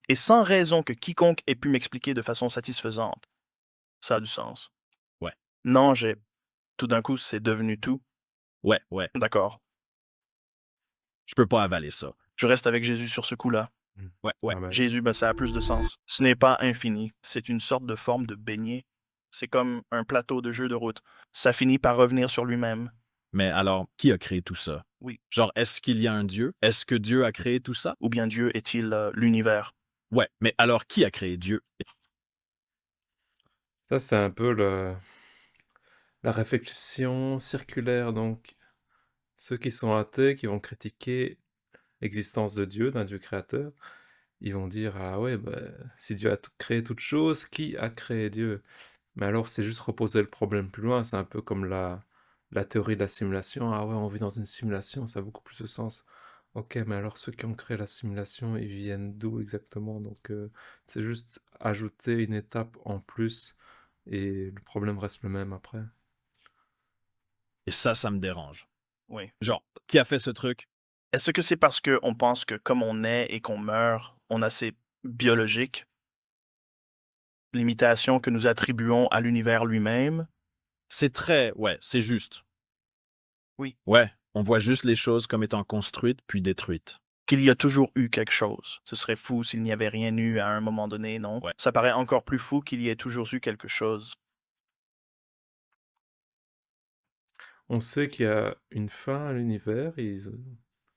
et sans raison que quiconque ait pu m'expliquer de façon satisfaisante. Ça a du sens. Ouais. Non, tout d'un coup, c'est devenu tout. Ouais, ouais. D'accord. Je peux pas avaler ça. Je reste avec Jésus sur ce coup-là. Ouais, ouais. Amen. Jésus, ben, ça a plus de sens. Ce n'est pas infini. C'est une sorte de forme de beignet. C'est comme un plateau de jeu de route. Ça finit par revenir sur lui-même. Mais alors, qui a créé tout ça? Oui. Genre, est-ce qu'il y a un Dieu? Est-ce que Dieu a créé tout ça? Ou bien Dieu est-il l'univers? Ouais, mais alors qui a créé Dieu? Ça, c'est un peu la réflexion circulaire. Donc, ceux qui sont athées, qui vont critiquer l'existence de Dieu, d'un Dieu créateur, ils vont dire: «Ah ouais, bah, si Dieu a créé toute chose, qui a créé Dieu?» Mais alors, c'est juste reposer le problème plus loin. C'est un peu comme la théorie de la simulation. Ah ouais, on vit dans une simulation, ça a beaucoup plus de sens. Ok, mais alors ceux qui ont créé la simulation, ils viennent d'où exactement? Donc, c'est juste ajouter une étape en plus et le problème reste le même après. Et ça me dérange. Oui. Genre, qui a fait ce truc? Est-ce que c'est parce qu'on pense que comme on est et qu'on meurt, on a ces biologiques limitations que nous attribuons à l'univers lui-même? C'est très... Ouais, c'est juste. Oui. Ouais, on voit juste les choses comme étant construites puis détruites. Qu'il y a toujours eu quelque chose. Ce serait fou s'il n'y avait rien eu à un moment donné, non? Ouais. Ça paraît encore plus fou qu'il y ait toujours eu quelque chose. On sait qu'il y a une fin à l'univers et les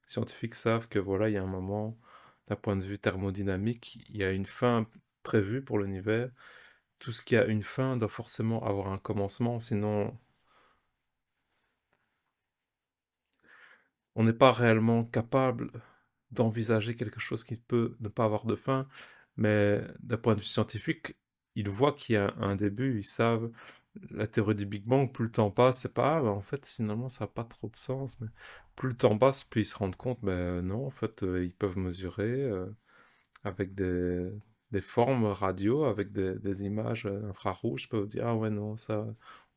scientifiques savent que voilà, il y a un moment, d'un point de vue thermodynamique, il y a une fin prévue pour l'univers. Tout ce qui a une fin doit forcément avoir un commencement, sinon on n'est pas réellement capable d'envisager quelque chose qui peut ne pas avoir de fin, mais d'un point de vue scientifique, ils voient qu'il y a un début, ils savent la théorie du Big Bang, plus le temps passe, c'est pas grave, en fait, finalement, ça n'a pas trop de sens, mais plus le temps passe, plus ils se rendent compte, ben non, en fait, ils peuvent mesurer avec des formes radio, avec des images infrarouges, peuvent dire, ah ouais, non, ça,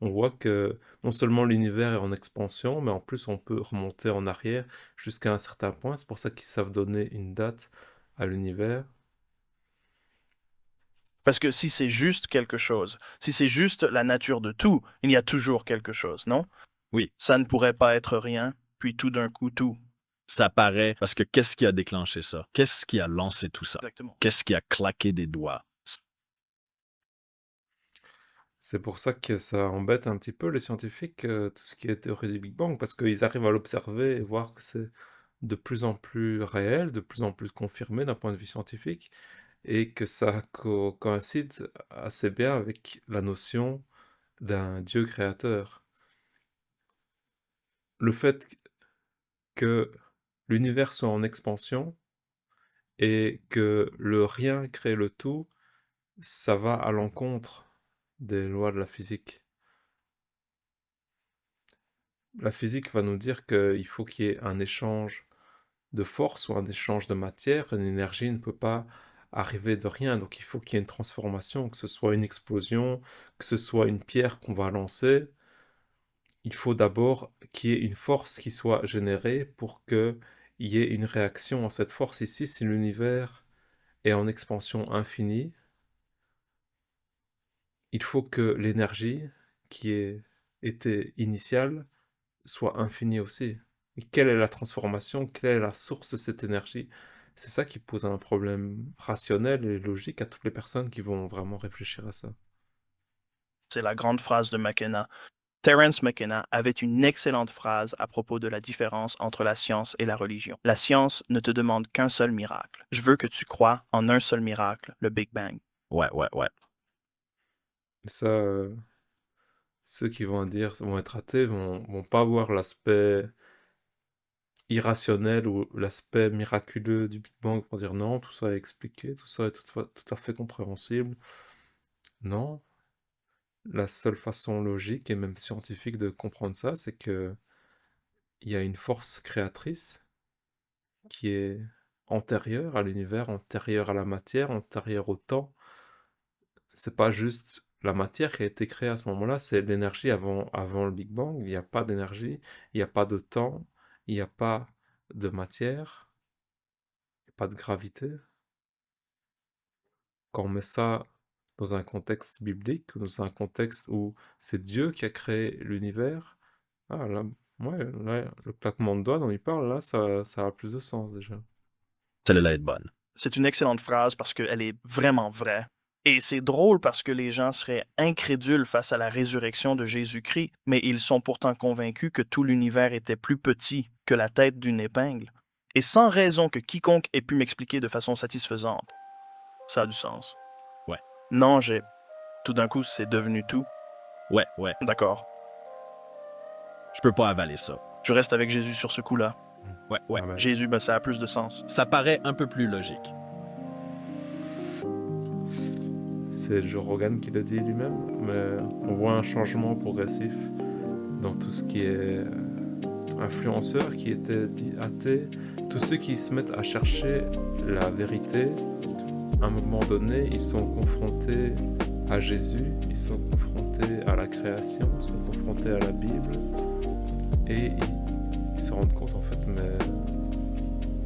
on voit que non seulement l'univers est en expansion, mais en plus on peut remonter en arrière jusqu'à un certain point. C'est pour ça qu'ils savent donner une date à l'univers. Parce que si c'est juste quelque chose, si c'est juste la nature de tout, il y a toujours quelque chose, non? Oui, Ça ne pourrait pas être rien, puis tout d'un coup tout. ça paraît parce que qu'est-ce qui a déclenché ça? Qu'est-ce qui a lancé tout ça? Exactement. Qu'est-ce qui a claqué des doigts? C'est pour ça que ça embête un petit peu les scientifiques, tout ce qui est théorie du Big Bang, parce qu'ils arrivent à l'observer et voir que c'est de plus en plus réel, de plus en plus confirmé d'un point de vue scientifique, et que ça coïncide assez bien avec la notion d'un Dieu créateur. Le fait que l'univers soit en expansion et que le rien crée le tout, ça va à l'encontre des lois de la physique. La physique va nous dire qu'il faut qu'il y ait un échange de force ou un échange de matière. Une énergie ne peut pas arriver de rien, donc il faut qu'il y ait une transformation, que ce soit une explosion, que ce soit une pierre qu'on va lancer. Il faut d'abord qu'il y ait une force qui soit générée pour qu'il y ait une réaction à cette force. Ici, si l'univers est en expansion infinie, il faut que l'énergie qui ait été initiale soit infinie aussi. Et quelle est la transformation? Quelle est la source de cette énergie? C'est ça qui pose un problème rationnel et logique à toutes les personnes qui vont vraiment réfléchir à ça. C'est la grande phrase de McKenna. Terence McKenna avait une excellente phrase à propos de la différence entre la science et la religion. La science ne te demande qu'un seul miracle. Je veux que tu crois en un seul miracle, le Big Bang. Ouais, ouais, ouais. Et ça, ceux qui vont être athées vont pas voir l'aspect irrationnel ou l'aspect miraculeux du Big Bang pour dire non, tout ça est expliqué, tout ça est tout à fait compréhensible. Non, la seule façon logique et même scientifique de comprendre ça, c'est que il y a une force créatrice qui est antérieure à l'univers, antérieure à la matière, antérieure au temps. C'est pas juste la matière qui a été créée à ce moment-là, c'est l'énergie avant le Big Bang. Il n'y a pas d'énergie, il n'y a pas de temps, il n'y a pas de matière, il n'y a pas de gravité. quand on met ça dans un contexte biblique, dans un contexte où c'est Dieu qui a créé l'univers, ah là, ouais, là, le claquement de doigts dont il parle, là, ça a plus de sens déjà. Celle-là est bonne. C'est une excellente phrase parce qu'elle est vraiment vraie. Et c'est drôle parce que les gens seraient incrédules face à la résurrection de Jésus-Christ, mais ils sont pourtant convaincus que tout l'univers était plus petit que la tête d'une épingle. Et sans raison que quiconque ait pu m'expliquer de façon satisfaisante. Ça a du sens. Ouais. Non, tout d'un coup, c'est devenu tout. Ouais. D'accord. Je peux pas avaler ça. Je reste avec Jésus sur ce coup-là. Ouais. Amen. Jésus, ça a plus de sens. Ça paraît un peu plus logique. C'est Joe Rogan qui le dit lui-même, mais on voit un changement progressif dans tout ce qui est influenceurs qui étaient dits athées, tous ceux qui se mettent à chercher la vérité. À un moment donné, ils sont confrontés à Jésus, ils sont confrontés à la création, ils sont confrontés à la Bible, et ils se rendent compte en fait, mais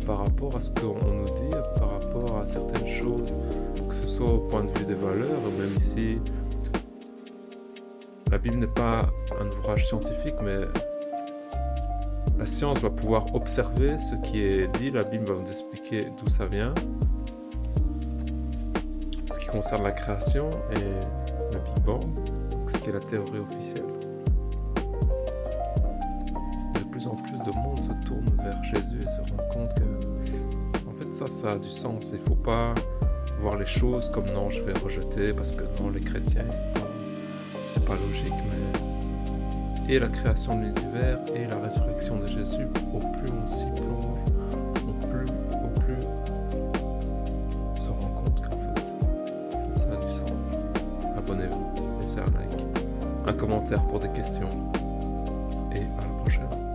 par rapport à ce qu'on nous dit, par rapport à certaines choses, que ce soit au point de vue des valeurs, ou même ici, la Bible n'est pas un ouvrage scientifique, mais la science va pouvoir observer ce qui est dit, la Bible va nous expliquer d'où ça vient. Ce qui concerne la création et le Big Bang, ce qui est la théorie officielle. De plus en plus de monde se tourne vers Jésus et se rend compte que, en fait, ça a du sens. Il ne faut pas voir les choses comme non, je vais rejeter parce que non, les chrétiens, c'est pas logique, mais et la création de l'univers et la résurrection de Jésus, au plus on s'y plonge, au plus on se rend compte qu'en fait, ça a du sens. Abonnez-vous, laissez un like, un commentaire pour des questions, et à la prochaine.